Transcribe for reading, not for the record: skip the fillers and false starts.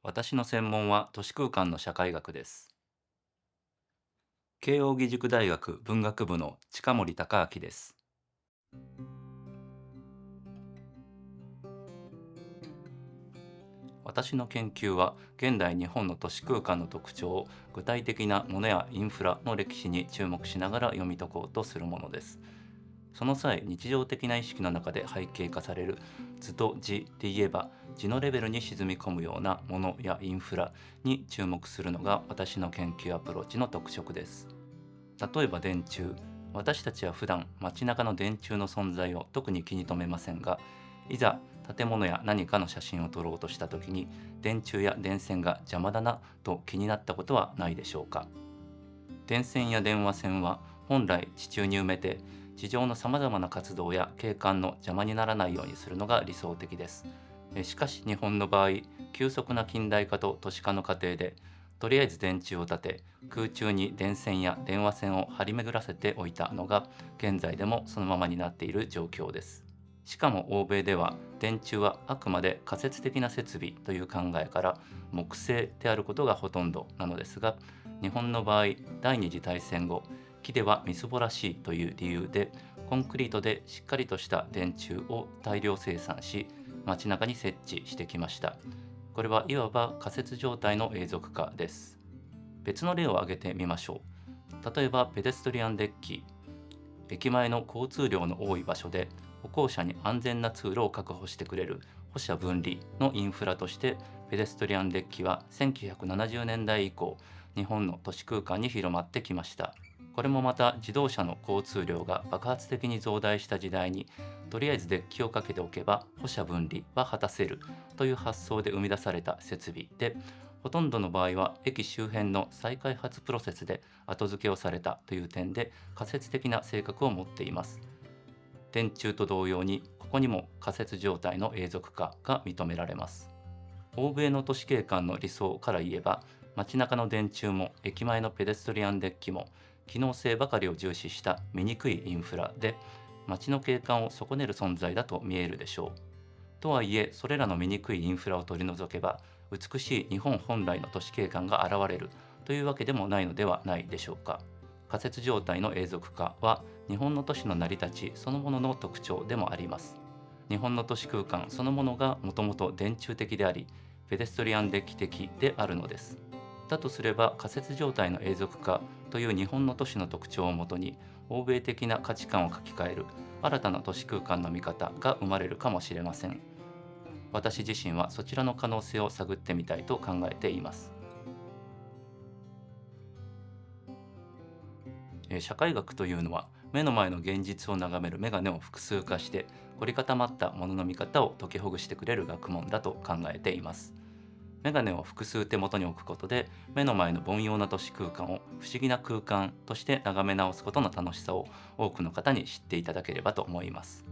私の専門は都市空間の社会学です。慶應義塾大学文学部の近森隆明です。私の研究は現代日本の都市空間の特徴を具体的なものやインフラの歴史に注目しながら読み解こうとするものです。その際、日常的な意識の中で背景化される図と字で言えば字のレベルに沈み込むようなものやインフラに注目するのが私の研究アプローチの特色です。例えば電柱。私たちは普段街中の電柱の存在を特に気に留めませんが、いざ建物や何かの写真を撮ろうとした時に電柱や電線が邪魔だなと気になったことはないでしょうか。電線や電話線は本来地中に埋めて地上のさまざまな活動や景観の邪魔にならないようにするのが理想的です。しかし日本の場合、急速な近代化と都市化の過程でとりあえず電柱を立て空中に電線や電話線を張り巡らせておいたのが現在でもそのままになっている状況です。しかも欧米では電柱はあくまで仮説的な設備という考えから木製であることがほとんどなのですが、日本の場合第二次大戦後木ではみすぼらしいという理由でコンクリートでしっかりとした電柱を大量生産し街中に設置してきました。これはいわば仮設状態の永続化です。別の例を挙げてみましょう。例えばペデストリアンデッキ。駅前の交通量の多い場所で歩行者に安全な通路を確保してくれる歩車分離のインフラとしてペデストリアンデッキは1970年代以降日本の都市空間に広まってきました。これもまた自動車の交通量が爆発的に増大した時代にとりあえずデッキをかけておけば歩車分離は果たせるという発想で生み出された設備で、ほとんどの場合は駅周辺の再開発プロセスで後付けをされたという点で仮説的な性格を持っています。電柱と同様にここにも仮説状態の永続化が認められます。欧米の都市景観の理想から言えば街中の電柱も駅前のペデストリアンデッキも機能性ばかりを重視した醜いインフラで街の景観を損ねる存在だと見えるでしょう。とはいえそれらの醜いインフラを取り除けば美しい日本本来の都市景観が現れるというわけでもないのではないでしょうか。仮設状態の永続化は日本の都市の成り立ちそのものの特徴でもあります。日本の都市空間そのものがもともと電柱的でありペデストリアンデッキ的であるのです。だとすれば仮設状態の永続化という日本の都市の特徴をもとに欧米的な価値観を書き換える新たな都市空間の見方が生まれるかもしれません。私自身はそちらの可能性を探ってみたいと考えています。社会学というのは目の前の現実を眺める眼鏡を複数化して凝り固まったものの見方を解きほぐしてくれる学問だと考えています。眼鏡を複数手元に置くことで目の前の凡庸な都市空間を不思議な空間として眺め直すことの楽しさを多くの方に知っていただければと思います。